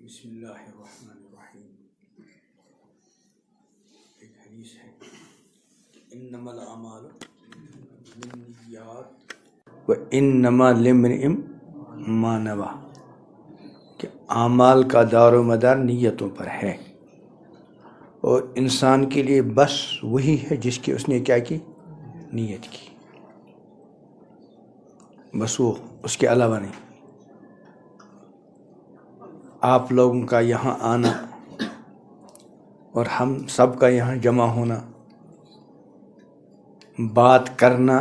بسم اللہ الرحمن الرحیم. ایک حدیث ہے انما الاعمال بالنیات وانما لامرئ ما نوى، کہ اعمال کا دار و مدار نیتوں پر ہے، اور انسان کے لیے بس وہی ہے جس کی اس نے کیا کی، نیت کی، بس وہ، اس کے علاوہ نہیں. آپ لوگوں کا یہاں آنا اور ہم سب کا یہاں جمع ہونا، بات کرنا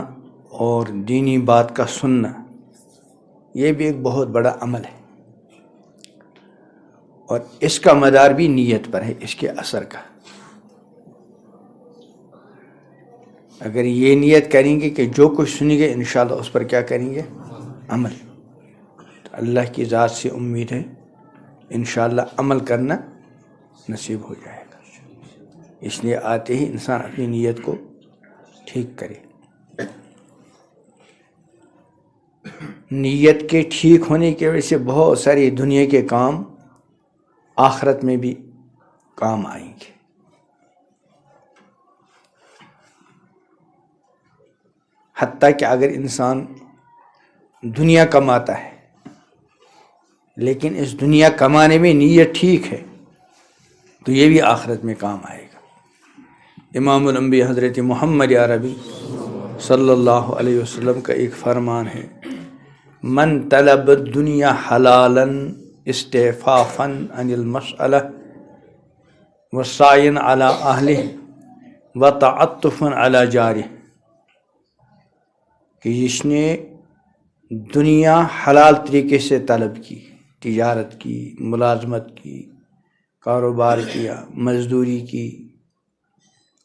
اور دینی بات کا سننا، یہ بھی ایک بہت بڑا عمل ہے، اور اس کا مدار بھی نیت پر ہے، اس کے اثر کا. اگر یہ نیت کریں گے کہ جو کچھ سنیں گے انشاءاللہ اس پر کیا کریں گے، عمل، تو اللہ کی ذات سے امید ہے انشاءاللہ عمل کرنا نصیب ہو جائے گا. اس لیے آتے ہی انسان اپنی نیت کو ٹھیک کرے. نیت کے ٹھیک ہونے کی وجہ سے بہت ساری دنیا کے کام آخرت میں بھی کام آئیں گے. حتیٰ کہ اگر انسان دنیا کماتا ہے لیکن اس دنیا کمانے میں نیت ٹھیک ہے تو یہ بھی آخرت میں کام آئے گا. امام الانبیاء حضرت محمد عربی صلی اللہ علیہ وسلم کا ایک فرمان ہے، من طلب الدنیا حلالا استعفافا عن المسألہ وسعیا علی اہلہ وتعطفا علی جارہ، کہ جس نے دنیا حلال طریقے سے طلب کی، تجارت کی، ملازمت کی، کاروبار کیا، مزدوری کی،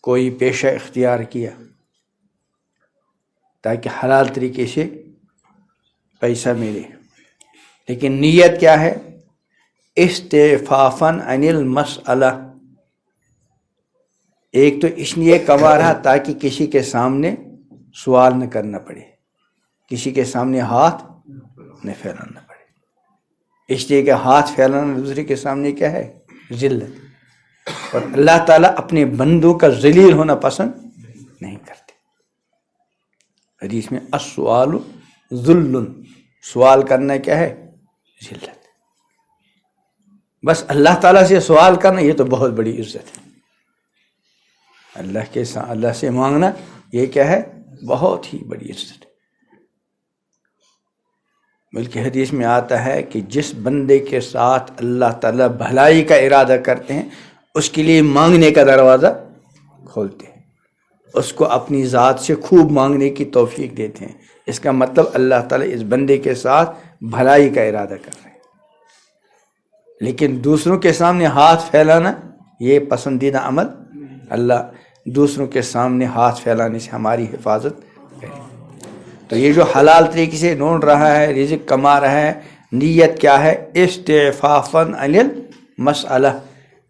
کوئی پیشہ اختیار کیا تاکہ حلال طریقے سے پیسہ ملے، لیکن نیت کیا ہے، استعفافا عن المسألہ، ایک تو اس لیے کما رہا تاکہ کسی کے سامنے سوال نہ کرنا پڑے، کسی کے سامنے ہاتھ نہ پھیلانا پڑے. اس لیے کہ ہاتھ پھیلانا دوسرے کے سامنے کیا ہے، ذلت، اور اللہ تعالیٰ اپنے بندوں کا ذلیل ہونا پسند نہیں کرتے. حدیث میں السؤال ذل، سوال کرنا کیا ہے، ذلت. بس اللہ تعالیٰ سے سوال کرنا یہ تو بہت بڑی عزت ہے. اللہ سے مانگنا یہ کیا ہے، بہت ہی بڑی عزت ہے. بلکہ حدیث میں آتا ہے کہ جس بندے کے ساتھ اللہ تعالیٰ بھلائی کا ارادہ کرتے ہیں اس کے لیے مانگنے کا دروازہ کھولتے ہیں، اس کو اپنی ذات سے خوب مانگنے کی توفیق دیتے ہیں. اس کا مطلب اللہ تعالیٰ اس بندے کے ساتھ بھلائی کا ارادہ کر رہے ہیں. لیکن دوسروں کے سامنے ہاتھ پھیلانا یہ پسندیدہ عمل، اللہ دوسروں کے سامنے ہاتھ پھیلانے سے ہماری حفاظت کرے. تو یہ جو حلال طریقے سے ڈھونڈ رہا ہے، رزق کما رہا ہے، نیت کیا ہے، استعفافا عن المسألہ،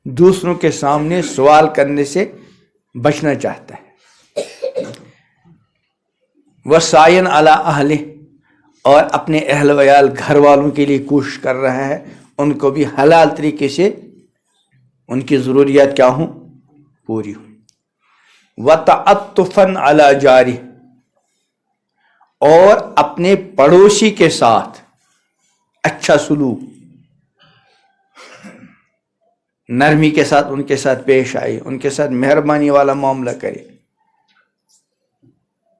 دوسروں کے سامنے سوال کرنے سے بچنا چاہتا ہے. وسعیا علی اہلہ، اور اپنے اہل ویال گھر والوں کے لیے کوشش کر رہا ہے ان کو بھی حلال طریقے سے ان کی ضروریات کیا ہوں، پوری ہوں. وتعطفا علی جارہ، اور اپنے پڑوسی کے ساتھ اچھا سلوک، نرمی کے ساتھ ان کے ساتھ پیش آئے، ان کے ساتھ مہربانی والا معاملہ کرے.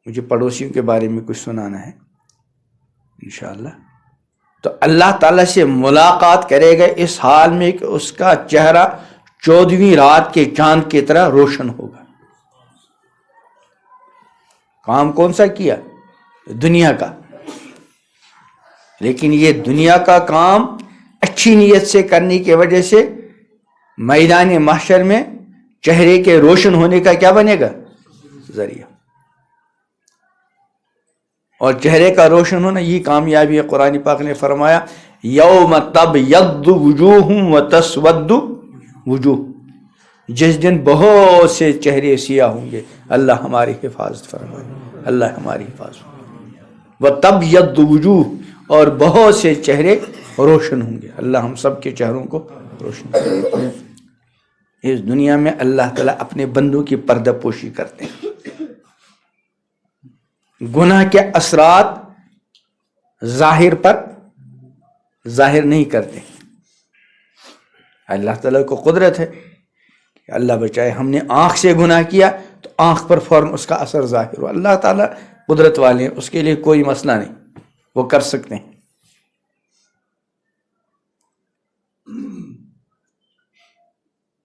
مجھے پڑوسیوں کے بارے میں کچھ سنانا ہے انشاءاللہ. تو اللہ تعالیٰ سے ملاقات کرے گا اس حال میں کہ اس کا چہرہ 14ویں رات کے چاند کی طرح روشن ہوگا. کام کون سا کیا، دنیا کا، لیکن یہ دنیا کا کام اچھی نیت سے کرنے کی وجہ سے میدان محشر میں چہرے کے روشن ہونے کا کیا بنے گا، ذریعہ. اور چہرے کا روشن ہونا یہ کامیابی ہے. قرآن پاک نے فرمایا یوم تبیض وجوہ وتسود وجوہ، جس دن بہت سے چہرے سیاہ ہوں گے. اللہ ہماری حفاظت فرمائے، اللہ ہماری حفاظت. وتبیض وجوہ، اور بہت سے چہرے روشن ہوں گے. اللہ ہم سب کے چہروں کو روشن کرے. اس دنیا میں اللہ تعالیٰ اپنے بندوں کی پردہ پوشی کرتے ہیں. گناہ کے اثرات ظاہر پر ظاہر نہیں کرتے. اللہ تعالیٰ کو قدرت ہے کہ اللہ بچائے ہم نے آنکھ سے گناہ کیا تو آنکھ پر فوراً اس کا اثر ظاہر ہو. اللہ تعالیٰ قدرت والے ہیں, اس کے لیے کوئی مسئلہ نہیں, وہ کر سکتے ہیں.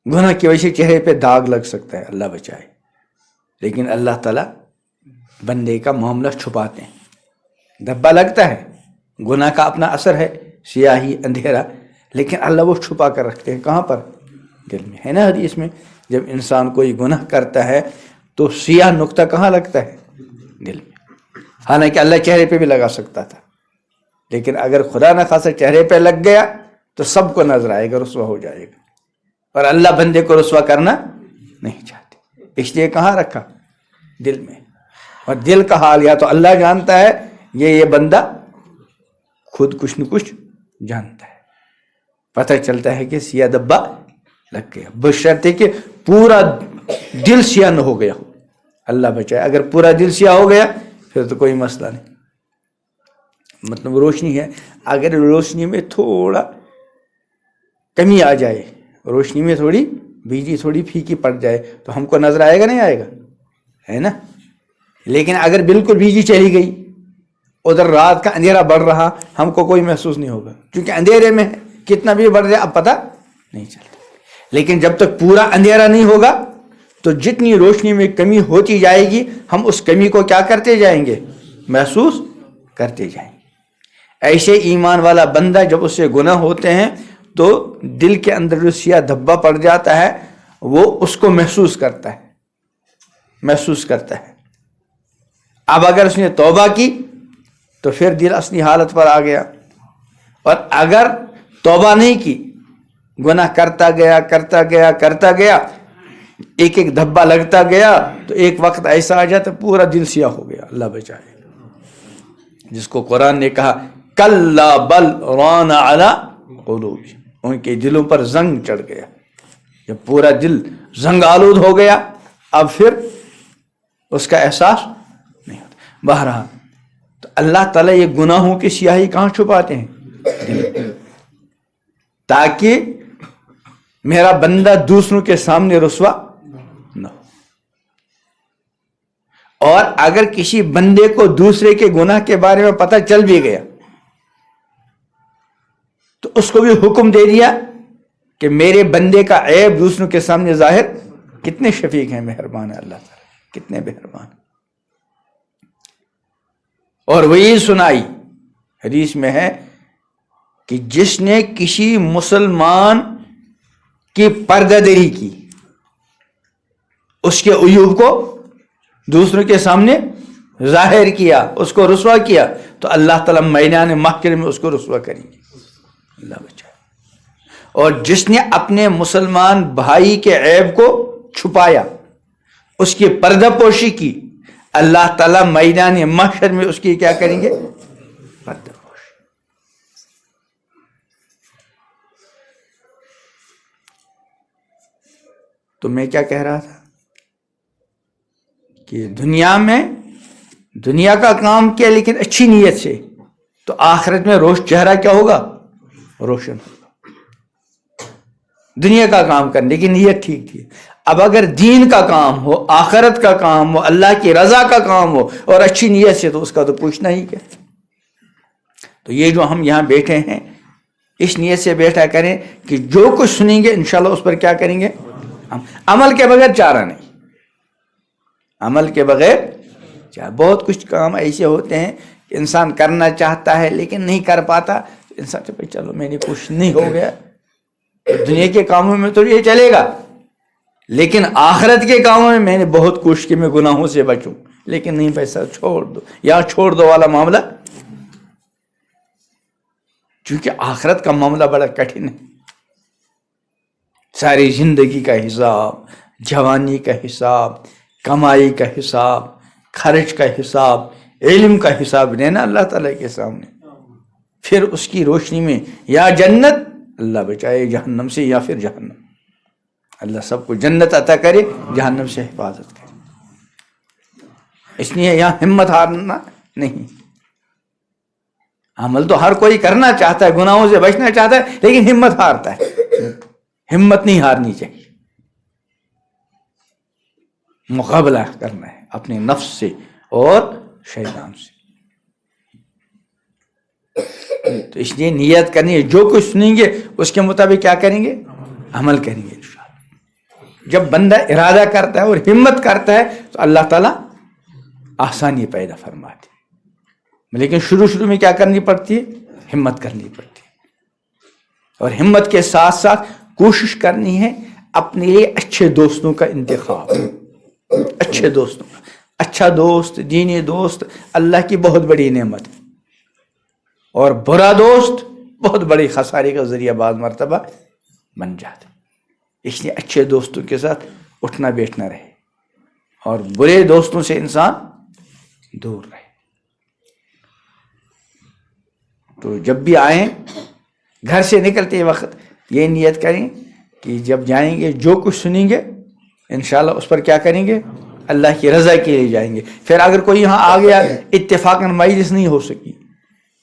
گناہ کی وجہ سے چہرے پہ داغ لگ سکتا ہے, اللہ بچائے, لیکن اللہ تعالیٰ بندے کا معاملہ چھپاتے ہیں. دھبا لگتا ہے, گناہ کا اپنا اثر ہے, سیاہی اندھیرا, لیکن اللہ وہ چھپا کر رکھتے ہیں. کہاں پر؟ دل میں. ہے نا حدیث میں, جب انسان کوئی گناہ کرتا ہے تو سیاہ نقطہ کہاں لگتا ہے؟ دل میں. حالانکہ اللہ چہرے پہ بھی لگا سکتا تھا, لیکن اگر خدا نہ خاصا چہرے پہ لگ گیا تو سب کو نظر آئے گا, رسوا ہو جائے گا. اور اللہ بندے کو رسوا کرنا نہیں چاہتے, اس لیے کہاں رکھا؟ دل میں. اور دل کا حال یا تو اللہ جانتا ہے, یہ بندہ خود کچھ نہ کچھ جانتا ہے. پتہ چلتا ہے کہ سیاہ دبا لگ گیا, بشرطے کہ پورا دل سیاہ نہ ہو گیا ہو. اللہ بچائے, اگر پورا دل سیاہ ہو گیا پھر تو کوئی مسئلہ نہیں. مطلب روشنی ہے, اگر روشنی میں تھوڑا کمی آ جائے, روشنی میں تھوڑی بجلی تھوڑی پھیکی پڑ جائے تو ہم کو نظر آئے گا نہیں آئے گا؟ ہے نا. لیکن اگر بالکل بجلی چلی گئی, ادھر رات کا اندھیرا بڑھ رہا, ہم کو کوئی محسوس نہیں ہوگا, کیونکہ اندھیرے میں کتنا بھی بڑھ جائے اب پتہ نہیں چلتا. لیکن جب تک پورا اندھیرا نہیں ہوگا تو جتنی روشنی میں کمی ہوتی جائے گی ہم اس کمی کو کیا کرتے جائیں گے؟ محسوس کرتے جائیں گے. ایسے ایمان والا بندہ جب اس سے گناہ ہوتے ہیں تو دل کے اندر جو سیاہ دھبا پڑ جاتا ہے وہ اس کو محسوس کرتا ہے. اب اگر اس نے توبہ کی تو پھر دل اصلی حالت پر آ گیا, اور اگر توبہ نہیں کی, گناہ کرتا گیا, ایک دھبا لگتا گیا تو ایک وقت ایسا آ جاتا پورا دل سیاہ ہو گیا. اللہ بچائے. جس کو قرآن نے کہا کلا بل ران علی قلوبہم, ان کے دلوں پر زنگ چڑھ گیا. جب پورا دل زنگ آلود ہو گیا اب پھر اس کا احساس نہیں ہوتا. بہرحال تو اللہ تعالیٰ یہ گناہوں کی سیاہی کہاں چھپاتے ہیں؟ دل. تاکہ میرا بندہ دوسروں کے سامنے رسوا نہ ہو. اور اگر کسی بندے کو دوسرے کے گناہ کے بارے میں پتہ چل بھی گیا تو اس کو بھی حکم دے دیا کہ میرے بندے کا عیب دوسروں کے سامنے ظاہر. کتنے شفیق ہیں, مہربان ہے اللہ تعالیٰ, کتنے مہربان. اور وہی سنائی حدیث میں ہے کہ جس نے کسی مسلمان کی پردہ دری کی, اس کے عیوب کو دوسروں کے سامنے ظاہر کیا, اس کو رسوا کیا, تو اللہ تعالیٰ میدان محشر میں اس کو رسوا کریں گے. اللہ بچائے. اور جس نے اپنے مسلمان بھائی کے عیب کو چھپایا, اس کی پردہ پوشی کی, اللہ تعالیٰ میدان محشر میں اس کی کیا کریں گے؟ پردہ پوشی. تو میں کیا کہہ رہا تھا کہ دنیا کا کام کیا لیکن اچھی نیت سے, تو آخرت میں چہرہ کیا ہوگا؟ روشن ہوگا. دنیا کا کام کرنے کی نیت ٹھیک تھی. اب اگر دین کا کام ہو, آخرت کا کام ہو, اللہ کی رضا کا کام ہو اور اچھی نیت سے, تو اس کا تو پوچھنا ہی کیا. تو یہ جو ہم یہاں بیٹھے ہیں اس نیت سے بیٹھا کریں کہ جو کچھ سنیں گے انشاءاللہ اس پر کیا کریں گے؟ عمل کے بغیر چارہ نہیں. عمل کے بغیر بہت کچھ کام ایسے ہوتے ہیں کہ انسان کرنا چاہتا ہے لیکن نہیں کر پاتا. انسان سے چلو میں نے کچھ نہیں ہو گیا, دنیا کے کاموں میں تو یہ چلے گا, لیکن آخرت کے کاموں میں میں نے بہت کوشش کی میں گناہوں سے بچوں, لیکن نہیں پیسہ چھوڑ دو, یا چھوڑ دو والا معاملہ. کیونکہ آخرت کا معاملہ بڑا کٹھن ہے. ساری زندگی کا حساب, جوانی کا حساب, کمائی کا حساب, خرچ کا حساب, علم کا حساب دینا اللہ تعالیٰ کے سامنے. پھر اس کی روشنی میں یا جنت، اللہ بچائے جہنم سے، یا پھر جہنم، اللہ سب کو جنت عطا کرے، جہنم سے حفاظت کرے۔ اس لیے یہاں ہمت ہارنا نہیں، عمل تو ہر کوئی کرنا چاہتا ہے، گناہوں سے بچنا چاہتا ہے، لیکن ہمت ہارتا ہے۔ ہمت نہیں ہارنی چاہیے، مقابلہ کرنا ہے اپنے نفس سے اور شیطان سے۔ تو اس لیے نیت کرنی ہے، جو کچھ سنیں گے اس کے مطابق کیا کریں گے؟ عمل کریں گے انشاءاللہ۔ جب بندہ ارادہ کرتا ہے اور ہمت کرتا ہے تو اللہ تعالیٰ آسانی پیدا فرماتے ہیں، لیکن شروع میں کیا کرنی پڑتی ہے؟ ہمت کرنی پڑتی ہے، اور ہمت کے ساتھ ساتھ کوشش کرنی ہے اپنے لیے اچھے دوستوں کا انتخاب۔ اچھے دوستوں کا، اچھا دوست، دینی دوست اللہ کی بہت بڑی نعمت ہے، اور برا دوست بہت بڑی خسارے کا ذریعہ بعض مرتبہ بن جاتا ہے۔ اس لیے اچھے دوستوں کے ساتھ اٹھنا بیٹھنا رہے، اور برے دوستوں سے انسان دور رہے۔ تو جب بھی آئیں، گھر سے نکلتے وقت یہ نیت کریں کہ جب جائیں گے جو کچھ سنیں گے انشاءاللہ اس پر کیا کریں گے؟ اللہ کی رضا کے لیے جائیں گے۔ پھر اگر کوئی یہاں آ گیا، اتفاقاً مجلس نہیں ہو سکی،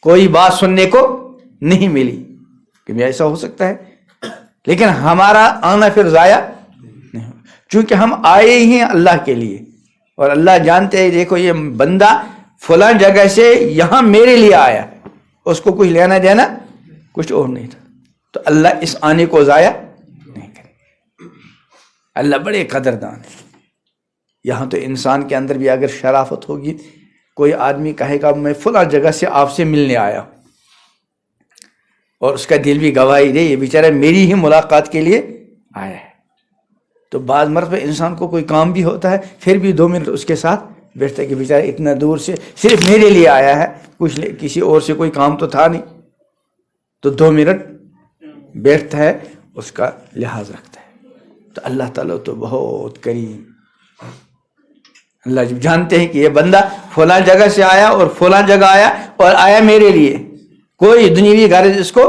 کوئی بات سننے کو نہیں ملی، کہ ایسا ہو سکتا ہے، لیکن ہمارا آنا پھر ضائع نہیں ہو، چونکہ ہم آئے ہی ہیں اللہ کے لیے، اور اللہ جانتے ہیں دیکھو یہ بندہ فلاں جگہ سے یہاں میرے لیے آیا، اس کو کچھ لینا دینا کچھ اور نہیں تھا، تو اللہ اس آنے کو ضائع نہیں کرے۔ اللہ بڑے قدردان ہے۔ یہاں تو انسان کے اندر بھی اگر شرافت ہوگی، کوئی آدمی کہے گا میں فلاں جگہ سے آپ سے ملنے آیا ہوں، اور اس کا دل بھی گواہی دے یہ بیچارہ میری ہی ملاقات کے لیے آیا ہے، تو بعض مرتبہ انسان کو کوئی کام بھی ہوتا ہے، پھر بھی 2 منٹ اس کے ساتھ بیٹھتا ہے کہ بیچارہ اتنا دور سے صرف میرے لیے آیا ہے، کسی اور سے کوئی کام تو تھا نہیں، تو 2 منٹ بیٹھتا ہے، اس کا لحاظ رکھتا ہے۔ تو اللہ تعالیٰ تو بہت کریم، اللہ جب جانتے ہیں کہ یہ بندہ فلاں جگہ سے آیا اور فلاں جگہ آیا اور آیا میرے لیے، کوئی دنیوی غرض اس کو،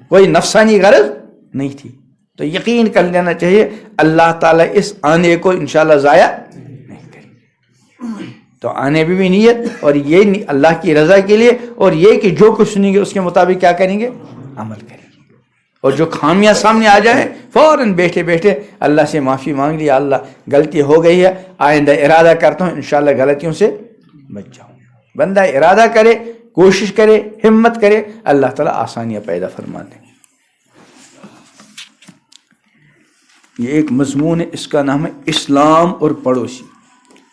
کوئی نفسانی غرض نہیں تھی، تو یقین کر لینا چاہیے اللہ تعالیٰ اس آنے کو انشاءاللہ ضائع نہیں کرے۔ تو آنے بھی نیت، اور یہ اللہ کی رضا کے لیے، اور یہ کہ جو کچھ سنیں گے اس کے مطابق کیا کریں گے؟ عمل کریں گے، اور جو خامیاں سامنے آ جائیں فوراً بیٹھے بیٹھے اللہ سے معافی مانگ لی، اللہ غلطی ہو گئی ہے، آئندہ ارادہ کرتا ہوں انشاءاللہ غلطیوں سے بچ جاؤں۔ بندہ ارادہ کرے، کوشش کرے، ہمت کرے، اللہ تعالیٰ آسانیاں پیدا فرما دیں۔ یہ ایک مضمون ہے، اس کا نام ہے اسلام اور پڑوسی۔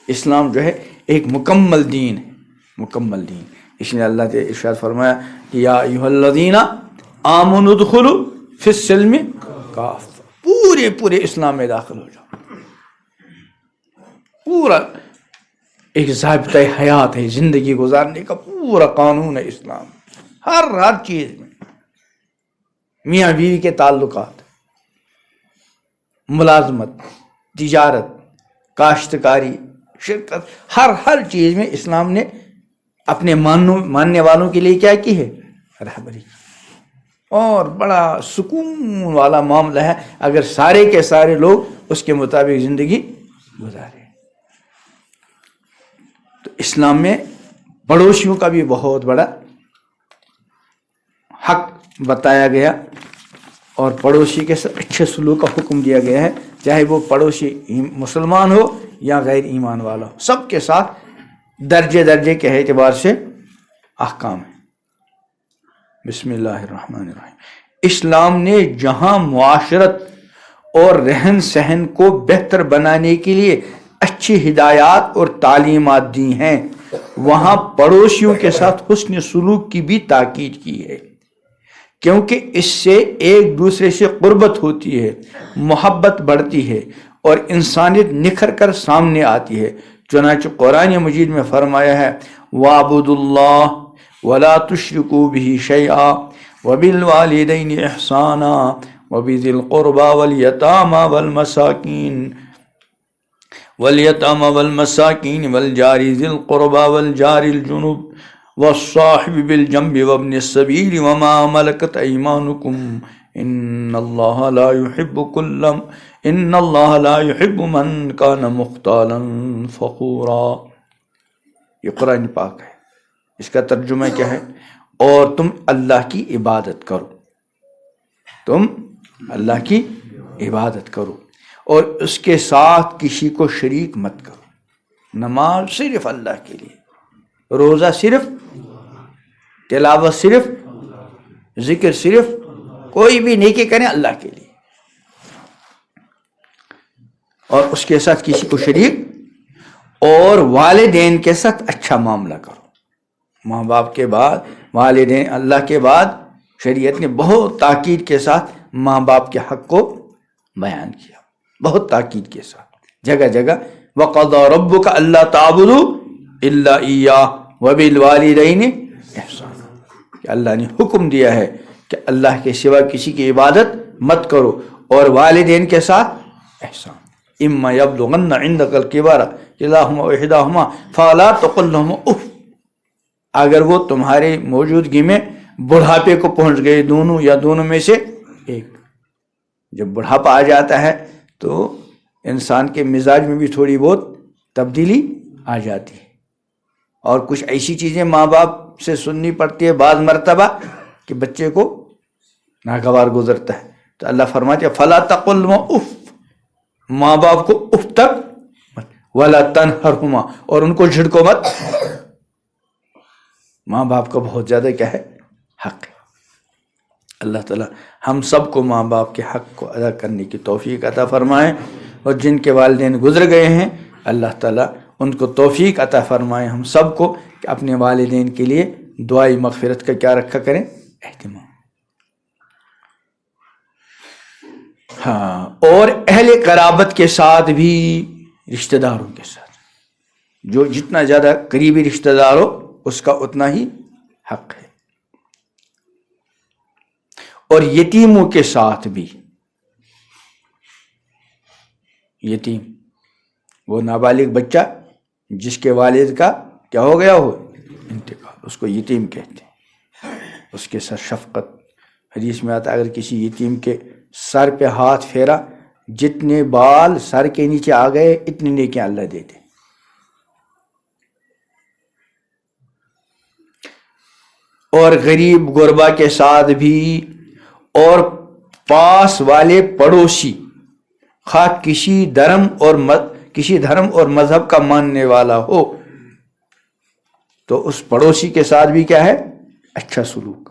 اسلام جو ہے ایک مکمل دین ہے، مکمل دین۔ اس لیے اللہ نے ارشاد فرمایا کہ یا ایھا الذین آمنوا ادخلوا فی السلم کافہ، پورے اسلام میں داخل ہو جاؤ۔ پورا ایک ضابطۂ حیات ہے، زندگی گزارنے کا پورا قانون ہے اسلام، ہر چیز میں، میاں بیوی کے تعلقات، ملازمت، تجارت، کاشتکاری، شرکت، ہر چیز میں اسلام نے اپنے ماننے والوں کے لیے کیا کی ہے؟ رہبری کی، اور بڑا سکون والا معاملہ ہے اگر سارے کے سارے لوگ اس کے مطابق زندگی گزارے۔ تو اسلام میں پڑوسیوں کا بھی بہت بڑا حق بتایا گیا، اور پڑوسی کے ساتھ اچھے سلوک کا حکم دیا گیا ہے، چاہے وہ پڑوسی مسلمان ہو یا غیر ایمان والا ہو، سب کے ساتھ درجے کے اعتبار سے احکام ہیں۔ بسم اللہ الرحمن الرحیم۔ اسلام نے جہاں معاشرت اور رہن سہن کو بہتر بنانے کے لیے اچھی ہدایات اور تعلیمات دی ہیں، وہاں پڑوسیوں کے ساتھ حسن سلوک کی بھی تاکید کی ہے، کیونکہ اس سے ایک دوسرے سے قربت ہوتی ہے، محبت بڑھتی ہے، اور انسانیت نکھر کر سامنے آتی ہے۔ چنانچہ قرآن مجید میں فرمایا ہے وَاعْبُدُوا اللَّهَ وَلَا تُشْرِكُوا بِهِ شَيْئًا وَبِالْوَالِدَيْنِ إِحْسَانًا وَبِذِي الْقُرْبَى وَالْيَتَامَى وَالْمَسَاكِينِ وَالْجَارِ ذِي الْقُرْبَى وَالْجَارِ الْجُنُبِ والصاحب بالجنب وابن السبيل وما ملكت أيمانكم إن الله لا يحب من كان مختالا فخورا. یہ قرآن پاک ہے. اس کا ترجمہ کیا ہے؟ اور تم اللہ کی عبادت کرو، تم اللہ کی عبادت کرو اور اس کے ساتھ کسی کو شریک مت کرو. نماز صرف اللہ کے لیے، روزہ صرف، تلاوت صرف، ذکر صرف، کوئی بھی نیکی کریں اللہ کے لیے اور اس کے ساتھ کسی کو شریک، اور والدین کے ساتھ اچھا معاملہ کرو. ماں باپ کے بعد والدین، اللہ کے بعد شریعت نے بہت تاکید کے ساتھ ماں باپ کے حق کو بیان کیا، بہت تاکید کے ساتھ، جگہ جگہ. وَقَضَىٰ رَبُّكَ أَلَّا تَعْبُدُوا إِلَّا إِيَّاهُ وَبِالْوَالِدَيْنِ إِحْسَانًا. کہ اللہ نے حکم دیا ہے کہ اللہ کے سوا کسی کی عبادت مت کرو اور والدین کے ساتھ احسان. اما یبلغن عندک الکبر کلاہما او احداہما فلا تقل لهما اف. اگر وہ تمہارے موجودگی میں بڑھاپے کو پہنچ گئے، دونوں یا دونوں میں سے ایک. جب بڑھاپا آ جاتا ہے تو انسان کے مزاج میں بھی تھوڑی بہت تبدیلی آ جاتی ہے اور کچھ ایسی چیزیں ماں باپ سے سننی پڑتی ہے بعض مرتبہ کہ بچے کو ناگوار گزرتا ہے. تو اللہ فرماتے ہیں فلا تقل لهما اف، ماں باپ کو اف تک مت، ولا تنہرہما، اور ان کو جھڑکو مت. ماں باپ کا بہت زیادہ کیا ہے؟ حق ہے. اللہ تعالی ہم سب کو ماں باپ کے حق کو ادا کرنے کی توفیق عطا فرمائے، اور جن کے والدین گزر گئے ہیں اللہ تعالی ان کو توفیق عطا فرمائے ہم سب کو کہ اپنے والدین کے لیے دعائی مغفرت کا کیا رکھا کریں؟ اہتمام. ہاں، اور اہل قرابت کے ساتھ بھی، رشتہ داروں کے ساتھ، جو جتنا زیادہ قریبی رشتہ دار ہو اس کا اتنا ہی حق ہے. اور یتیموں کے ساتھ بھی. یتیم وہ نابالغ بچہ جس کے والد کا کیا ہو گیا ہو؟ انتقال، اس کو یتیم کہتے ہیں. اس کے ساتھ شفقت. حدیث میں آتا ہے اگر کسی یتیم کے سر پہ ہاتھ پھیرا، جتنے بال سر کے نیچے آ گئے اتنی نیکیاں اللہ دیتے. اور غریب غربا کے ساتھ بھی، اور پاس والے پڑوسی، خواہ کسی دھرم اور مذہب کا ماننے والا ہو تو اس پڑوسی کے ساتھ بھی کیا ہے؟ اچھا سلوک.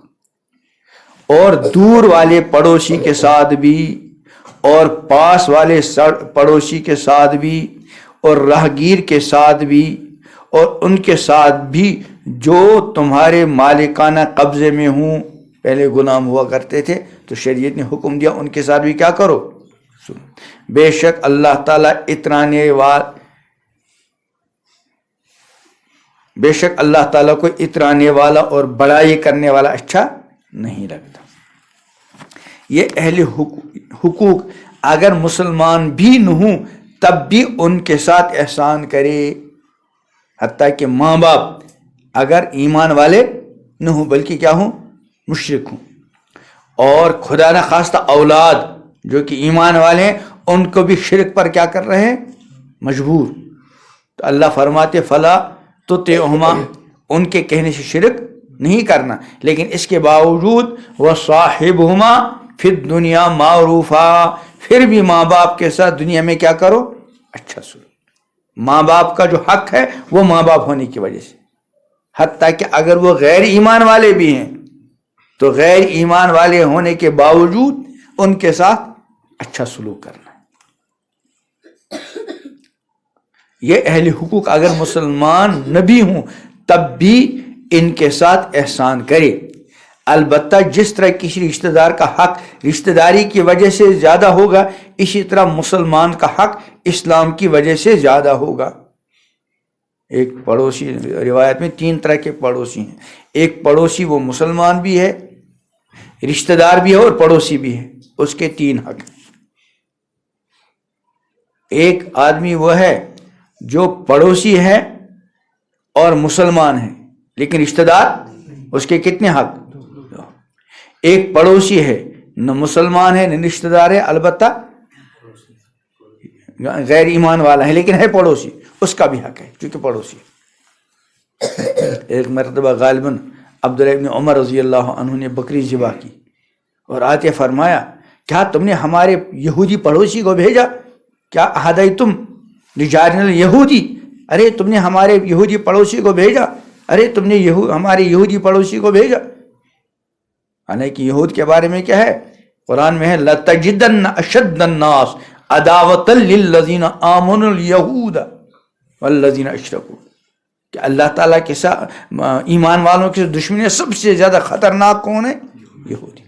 اور دور والے پڑوسی کے ساتھ بھی، اور پاس والے پڑوسی کے ساتھ بھی، اور راہگیر کے ساتھ بھی، اور ان کے ساتھ بھی جو تمہارے مالکانہ قبضے میں ہوں. پہلے غلام ہوا کرتے تھے تو شریعت نے حکم دیا ان کے ساتھ بھی کیا کرو؟ بے شک اللہ تعالیٰ بے شک اللہ تعالیٰ کو اترانے والا اور بڑائی کرنے والا اچھا نہیں لگتا. یہ اہل حقوق اگر مسلمان بھی نہ ہوں تب بھی ان کے ساتھ احسان کرے. حتیٰ کہ ماں باپ اگر ایمان والے نہ ہوں بلکہ کیا ہوں؟ مشرک ہوں، اور خدا نخواستہ اولاد جو کہ ایمان والے ہیں ان کو بھی شرک پر کیا کر رہے ہیں؟ مجبور. تو اللہ فرماتے فلا تطعهما، ان کے کہنے سے شرک نہیں کرنا، لیکن اس کے باوجود وصاحبهما فی الدنیا معروفا، پھر بھی ماں باپ کے ساتھ دنیا میں کیا کرو؟ اچھا سلوک. ماں باپ کا جو حق ہے وہ ماں باپ ہونے کی وجہ سے، حتیٰ کہ اگر وہ غیر ایمان والے بھی ہیں تو غیر ایمان والے ہونے کے باوجود ان کے ساتھ اچھا سلوک کرنا. یہ اہل حقوق اگر مسلمان نہ بھی ہوں تب بھی ان کے ساتھ احسان کرے. البتہ جس طرح کسی رشتہ دار کا حق رشتہ داری کی وجہ سے زیادہ ہوگا، اسی طرح مسلمان کا حق اسلام کی وجہ سے زیادہ ہوگا. ایک پڑوسی، روایت میں 3 طرح کے پڑوسی ہیں. ایک پڑوسی وہ مسلمان بھی ہے، رشتہ دار بھی ہے اور پڑوسی بھی ہے، اس کے 3 حق. ایک آدمی وہ ہے جو پڑوسی ہے اور مسلمان ہے لیکن رشتہ دار اس کے کتنے حق؟ ایک پڑوسی ہے، نہ مسلمان ہے نہ رشتہ دار ہے، البتہ غیر ایمان والا ہے لیکن ہے پڑوسی، اس کا بھی حق ہے چونکہ پڑوسی ہے۔ ایک مرتبہ غالباً عبداللہ ابن عمر رضی اللہ عنہ نے بکری ذبح کی اور آتے فرمایا کیا تم نے ہمارے یہودی پڑوسی کو بھیجا؟ کیا اہدیتم لجارنا الیہودی، ارے تم نے ہمارے یہودی پڑوسی کو بھیجا، ارے تم نے ہمارے یہودی پڑوسی کو بھیجا۔ حالانکہ یہود کے بارے میں کیا ہے؟ قرآن میں ہے لَتَجِدَنَّ أَشَدَّ النَّاسِ عَدَاوَةً لِلَّذِينَ آمَنُوا الْيَهُودَ وَالَّذِينَ أَشْرَكُوا، کہ اللہ تعالیٰ کے ساتھ ایمان والوں کی دشمنی سب سے زیادہ خطرناک کون ہے؟ یہودی۔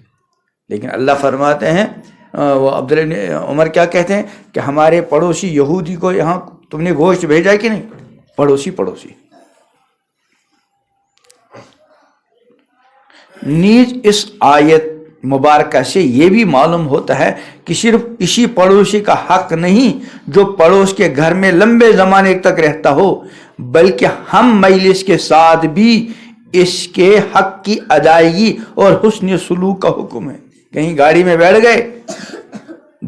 لیکن اللہ فرماتے ہیں، وہ عبداللہ عمر کیا کہتے ہیں کہ ہمارے پڑوسی یہودی کو یہاں تم نے گوشت بھیجا کہ نہیں؟ پڑوسی پڑوسی۔ نیز اس آیت مبارکہ سے یہ بھی معلوم ہوتا ہے کہ صرف اسی پڑوسی کا حق نہیں جو پڑوس کے گھر میں لمبے زمانے تک رہتا ہو، بلکہ ہم مجلس کے ساتھ بھی اس کے حق کی ادائیگی اور حسن سلوک کا حکم ہے۔ کہیں گاڑی میں بیٹھ گئے،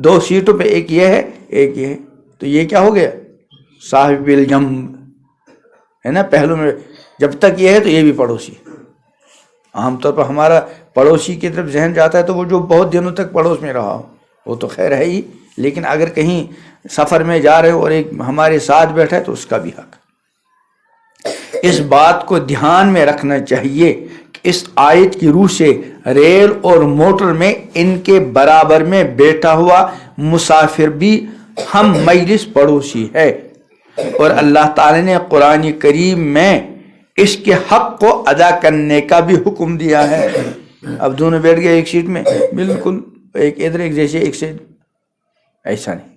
دو سیٹوں پہ ایک یہ ہے ایک یہ ہے، تو یہ کیا ہو گیا؟ صاحب الجنب ہے نا، پہلو میں جب تک یہ ہے تو یہ بھی پڑوسی۔ عام طور پر ہمارا پڑوسی کی طرف ذہن جاتا ہے تو وہ جو بہت دنوں تک پڑوس میں رہا ہو وہ تو خیر ہے ہی، لیکن اگر کہیں سفر میں جا رہے ہو اور ایک ہمارے ساتھ بیٹھا ہے تو اس کا بھی حق۔ اس بات کو دھیان میں رکھنا چاہیے کہ اس آیت کی روح سے ریل اور موٹر میں ان کے برابر میں بیٹھا ہوا مسافر بھی ہم مجلس پڑوسی ہے، اور اللہ تعالی نے قرآن کریم میں اس کے حق کو ادا کرنے کا بھی حکم دیا ہے۔ اب دونوں بیٹھ گئے ایک سیٹ میں، بالکل ایک ادھر ایک جیسے ایک سے ایسا نہیں،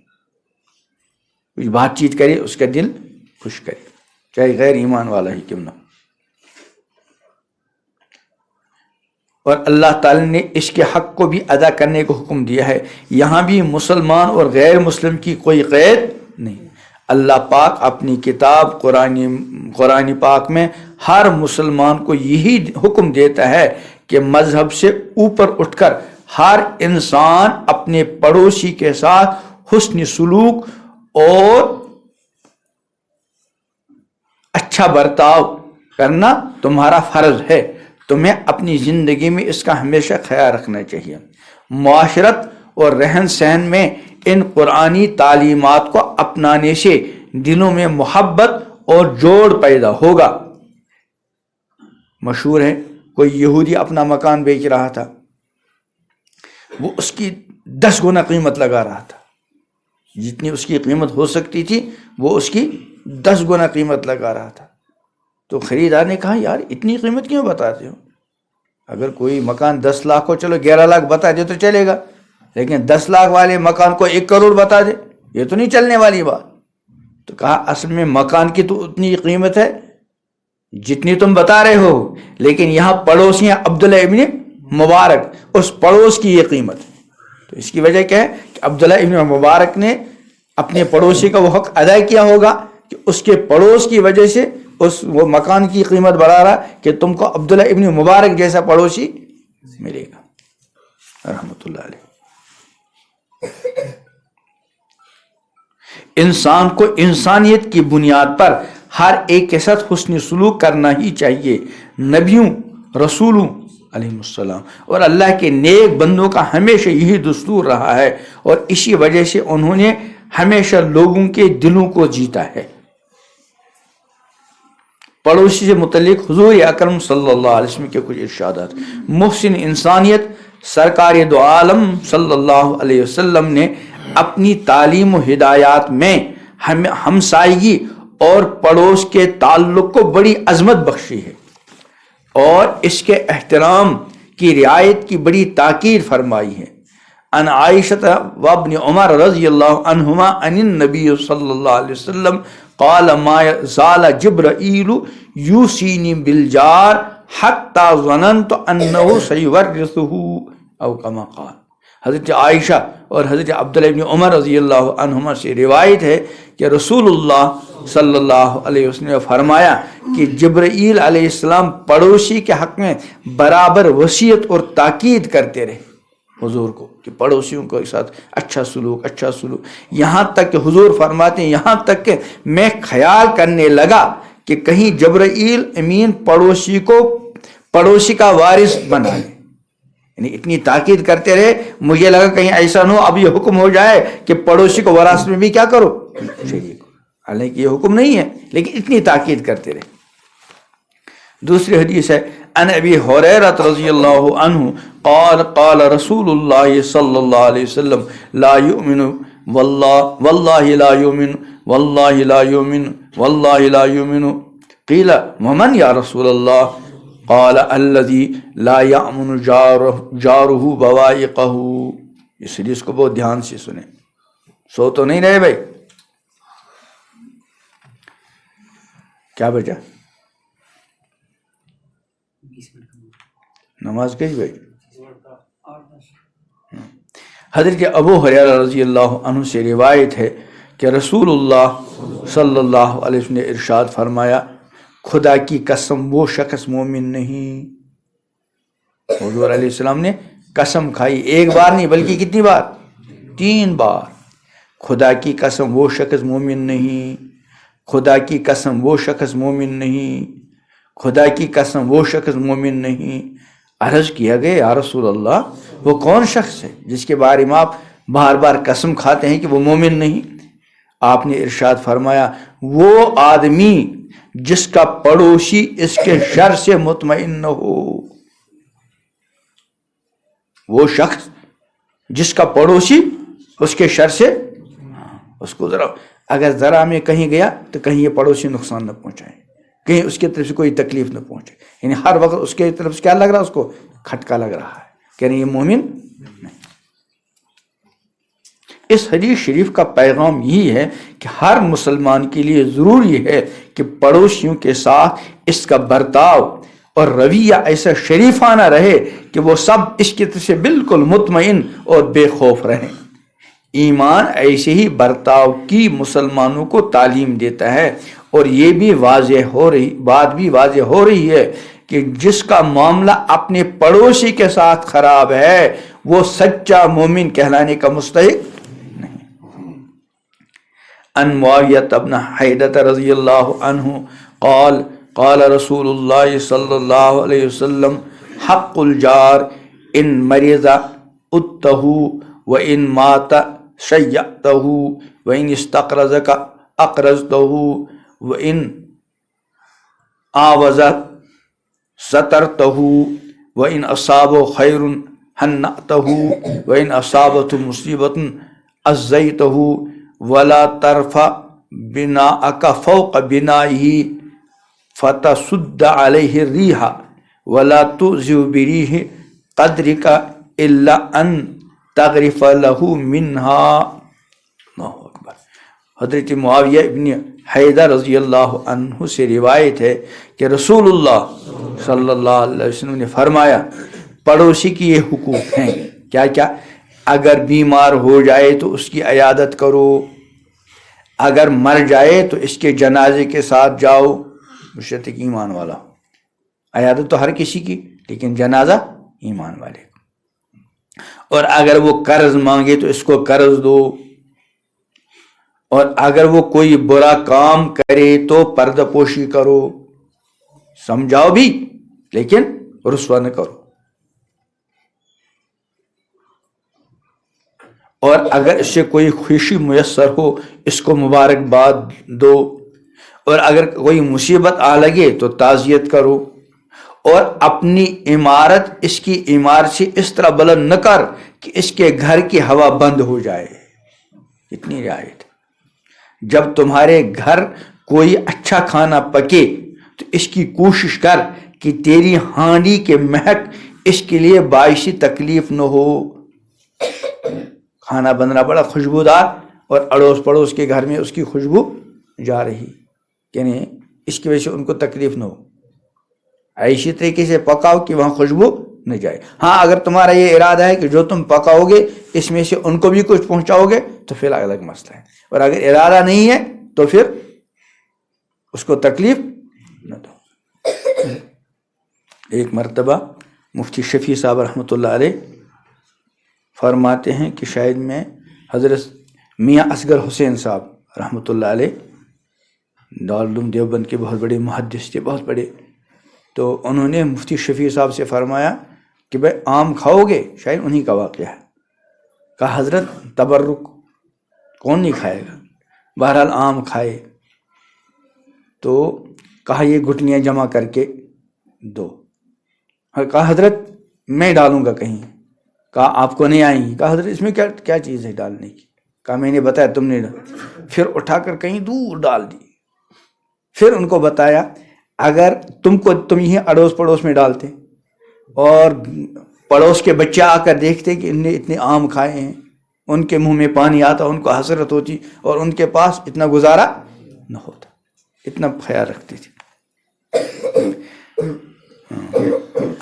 کچھ بات چیت کرے اس کا دل خوش کرے، چاہے غیر ایمان والا ہی کیوں نہ ہو۔ اور اللہ تعالی نے اس کے حق کو بھی ادا کرنے کو حکم دیا ہے۔ یہاں بھی مسلمان اور غیر مسلم کی کوئی قید نہیں۔ اللہ پاک اپنی کتاب قرآن پاک میں ہر مسلمان کو یہی حکم دیتا ہے کہ مذہب سے اوپر اٹھ کر ہر انسان اپنے پڑوسی کے ساتھ حسن سلوک اور اچھا برتاؤ کرنا تمہارا فرض ہے۔ تمہیں اپنی زندگی میں اس کا ہمیشہ خیال رکھنا چاہیے۔ معاشرت اور رہن سہن میں ان قرآنی تعلیمات کو اپنانے سے دلوں میں محبت اور جوڑ پیدا ہوگا۔ مشہور ہے کوئی یہودی اپنا مکان بیچ رہا تھا، وہ اس کی 10 گنا قیمت لگا رہا تھا، جتنی اس کی قیمت ہو سکتی تھی وہ اس کی 10 گنا قیمت لگا رہا تھا۔ تو خریدار نے کہا یار اتنی قیمت کیوں بتاتے ہو؟ اگر کوئی مکان 10 لاکھ کو چلو 11 لاکھ بتا دے تو چلے گا، لیکن 10 لاکھ والے مکان کو 1 کروڑ بتا دے یہ تو نہیں چلنے والی بات۔ تو کہا اصل میں مکان کی تو اتنی قیمت ہے جتنی تم بتا رہے ہو، لیکن یہاں پڑوسی ہیں عبداللہ ابن مبارک، اس پڑوس کی یہ قیمت ہے۔ تو اس کی وجہ کیا ہے کہ عبداللہ ابن مبارک نے اپنے پڑوسی کا وہ حق ادا کیا ہوگا کہ اس کے پڑوس کی وجہ سے وہ مکان کی قیمت بڑھا رہا کہ تم کو عبداللہ ابن مبارک جیسا پڑوسی ملے گا رحمۃ اللہ علیہ۔ انسان کو انسانیت کی بنیاد پر ہر ایک کے ساتھ حسن سلوک کرنا ہی چاہیے۔ نبیوں، رسولوں علیہ السلام اور اللہ کے نیک بندوں کا ہمیشہ یہی دستور رہا ہے، اور اسی وجہ سے انہوں نے ہمیشہ لوگوں کے دلوں کو جیتا ہے۔ پڑوسی سے متعلق حضور اکرم صلی اللہ علیہ وسلم کے کچھ ارشادات۔ محسن انسانیت سرکار دو عالم صلی اللہ علیہ وسلم نے اپنی تعلیم و ہدایات میں ہمسائیگی اور پڑوس کے تعلق کو بڑی عظمت بخشی ہے، اور اس کے احترام کی رعایت کی بڑی تاکید فرمائی ہے۔ ان عائشہ و ابن عمر رضی اللہ عنہما عن النبی صلی اللہ علیہ وسلم قال ما زال جبرائیل یوصینی بالجار حتی ظننت انہ سیورثہ او کما قال۔ حضرت عائشہ اور حضرت عبداللہ ابن عمر رضی اللہ عنہما سے روایت ہے کہ رسول اللہ صلی اللہ علیہ وسلم نے فرمایا کہ جبرائیل علیہ السلام پڑوسی کے حق میں برابر وصیت اور تاکید کرتے رہے حضور کو کہ پڑوسیوں کے ساتھ اچھا سلوک، یہاں تک کہ حضور فرماتے ہیں یہاں تک کہ میں خیال کرنے لگا کہ کہیں جبرائیل امین پڑوسی کا وارث بنا لے، یعنی اتنی تاکید کرتے رہے، مجھے لگا کہیں ایسا نہ ہو اب یہ حکم ہو جائے کہ پڑوسی کو وراثت میں بھی کیا کرو، شریک، حالانکہ یہ حکم نہیں ہے لیکن اتنی تاکید کرتے رہے۔ دوسری حدیث ہے عن ابی ہریرہ رضی اللہ عنہ قال قال رسول اللہ صلی اللہ علیہ وسلم لا یؤمن واللہ لا یؤمن واللہ لا یؤمن واللہ لا یؤمن قیل ومن یا رسول اللہ قال الذی لا یأمن جارہ بوائقہ۔ اس حدیث کو بہت دھیان سے سنیں، سو تو نہیں رہے بھائی، کیا بجا نماز گئی بھائی۔ حضرت ابو ہریرہ رضی اللہ عنہ سے روایت ہے کہ رسول اللہ صلی اللہ علیہ وسلم نے ارشاد فرمایا خدا کی قسم وہ شخص مومن نہیں۔ حضور علیہ السلام نے قسم کھائی، ایک بار نہیں بلکہ کتنی بار، 3 بار، خدا کی قسم وہ شخص مومن نہیں، خدا کی قسم وہ شخص مومن نہیں، خدا کی قسم وہ شخص مومن نہیں۔ عرض کیا گیا یا رسول اللہ وہ کون شخص ہے جس کے بارے میں آپ بار بار قسم کھاتے ہیں کہ وہ مومن نہیں؟ آپ نے ارشاد فرمایا وہ آدمی جس کا پڑوسی اس کے شر سے مطمئن نہ ہو، وہ شخص جس کا پڑوسی اس کے شر سے، اس کو اگر ذرا میں کہیں گیا تو کہیں یہ پڑوسی نقصان نہ پہنچائے، کہیں اس کی طرف سے کوئی تکلیف نہ پہنچے، یعنی ہر وقت اس کے طرف سے کیا لگ رہا ہے، اس کو کھٹکا لگ رہا ہے کہ یہ مومن نہیں۔ اس حدیث شریف کا پیغام یہی ہے کہ ہر مسلمان کے لیے ضروری ہے کہ پڑوسیوں کے ساتھ اس کا برتاؤ اور رویہ ایسا شریفانہ رہے کہ وہ سب اس کی طرف سے بالکل مطمئن اور بے خوف رہیں۔ ایمان ایسے ہی برتاؤ کی مسلمانوں کو تعلیم دیتا ہے، اور یہ بھی بات بھی واضح ہو رہی ہے کہ جس کا معاملہ اپنے پڑوسی کے ساتھ خراب ہے وہ سچا مومن کہلانے کا مستحق نہیں۔ ان معاویہ بن حیدہ رضی اللہ عنہ قال قال رسول اللہ صلی اللہ علیہ وسلم حق الجار ان مرض اتہ وان مات شیعتہ وان استقرضک اقرضتہ وَإِنْ آوَزَ سَتَرْتَهُ وَإِنْ أَصَابَهُ خَيْرٌ هَنَّأْتَهُ وَإِنْ أَصَابَتْهُ مُصِيبَةٌ أَزَّيْتَهُ وَلَا تَرْفَعْ بِنَاءَكَ فَوْقَ بِنَائِهِ فَتَسُدَّ عَلَيْهِ الرِّيحَ وَلَا تُؤْذِرْ بِرِيحِ قَدْرِكَ إِلَّا أَنْ تَغْرِفَ لَهُ مِنْهَا۔ اللہ اکبر۔ حضرت معاویہ ابن حیدہ رضی اللہ عنہ سے روایت ہے کہ رسول اللہ صلی اللہ علیہ وسلم نے فرمایا پڑوسی کی یہ حقوق ہیں، کیا کیا؟ اگر بیمار ہو جائے تو اس کی عیادت کرو، اگر مر جائے تو اس کے جنازے کے ساتھ جاؤ، بشرط ایمان والا، عیادت تو ہر کسی کی لیکن جنازہ ایمان والے کو، اور اگر وہ قرض مانگے تو اس کو قرض دو، اور اگر وہ کوئی برا کام کرے تو پردہ پوشی کرو، سمجھاؤ بھی لیکن رسوا نہ کرو، اور اگر اس سے کوئی خوشی میسر ہو اس کو مبارکباد دو، اور اگر کوئی مصیبت آ لگے تو تعزیت کرو، اور اپنی عمارت اس کی عمارت سے اس طرح بلند نہ کر کہ اس کے گھر کی ہوا بند ہو جائے۔ اتنی رعایت۔ جب تمہارے گھر کوئی اچھا کھانا پکے تو اس کی کوشش کر کہ تیری ہانڈی کے مہک اس کے لیے باعث تکلیف نہ ہو۔ کھانا بن رہا بڑا خوشبودار اور اڑوس پڑوس کے گھر میں اس کی خوشبو جا رہی، یعنی اس کی وجہ سے ان کو تکلیف نہ ہو، ایسی طریقے سے پکاؤ کہ وہاں خوشبو نہ جائے. ہاں اگر تمہارا یہ ارادہ ہے کہ جو تم پکاؤ گے اس میں سے ان کو بھی کچھ پہنچاؤ گے تو پھر الگ مسئلہ ہے, اور اگر ارادہ نہیں ہے تو پھر اس کو تکلیف نہ دو. ایک مرتبہ مفتی شفیع صاحب رحمۃ اللہ علیہ فرماتے ہیں کہ شاید میں حضرت میاں اصغر حسین صاحب رحمۃ اللہ علیہ دارالعلوم دیوبند کے بہت بڑے محدث تھے, بہت بڑے. تو انہوں نے مفتی شفیع صاحب سے فرمایا کہ بھائی آم کھاؤ گے, شاید انہی کا واقعہ ہے. کہا حضرت تبرک کون نہیں کھائے گا, بہرحال آم کھائے. تو کہا یہ گٹلیاں جمع کر کے دو. کہا حضرت میں ڈالوں گا کہیں. کہا آپ کو نہیں آئیں گی. کہا حضرت اس میں کیا چیز ہے ڈالنے کی. کہا میں نے بتایا تم نے پھر اٹھا کر کہیں دور ڈال دی. پھر ان کو بتایا اگر تم یہ اڑوس پڑوس میں ڈالتے اور پڑوس کے بچے آ کر دیکھتے کہ ان نے اتنے آم کھائے ہیں, ان کے منہ میں پانی آتا, ان کو حسرت ہوتی اور ان کے پاس اتنا گزارا نہ ہوتا. اتنا خیال رکھتے تھے.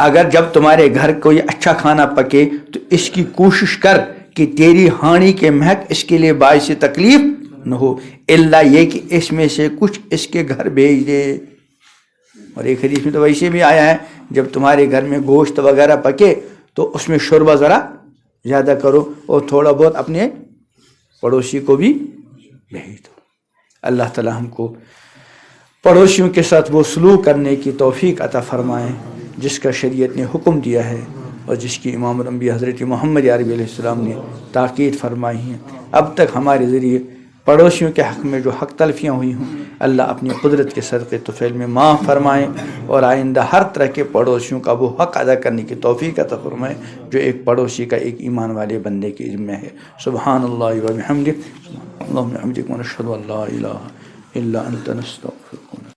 اگر جب تمہارے گھر کوئی اچھا کھانا پکے تو اس کی کوشش کر کہ تیری ہانڈی کے مہک اس کے لیے باعث تکلیف نہ ہو, الا یہ کہ اس میں سے کچھ اس کے گھر بھیج دے. اور ایک حدیث میں تو ویسے بھی آیا ہے جب تمہارے گھر میں گوشت وغیرہ پکے تو اس میں شوربہ ذرا زیادہ کرو اور تھوڑا بہت اپنے پڑوسی کو بھی بھیج دو. اللہ تعالی ہم کو پڑوسیوں کے ساتھ وہ سلوک کرنے کی توفیق عطا فرمائے جس کا شریعت نے حکم دیا ہے اور جس کی امام الانبیاء حضرت محمد عربی علیہ السلام نے تاکید فرمائی ہے. اب تک ہمارے ذریعے پڑوسیوں کے حق میں جو حق تلفیاں ہوئی ہوں اللہ اپنی قدرت کے صدقے طفیل میں معاف فرمائے اور آئندہ ہر طرح کے پڑوسیوں کا وہ حق ادا کرنے کی توفیق عطا فرمائے جو ایک پڑوسی کا ایک ایمان والے بندے کے ذمہ ہے. سبحان اللہ و بحمدہ اللہم بحمدک ونشہد ان لا الہ الا انت نستغفرک.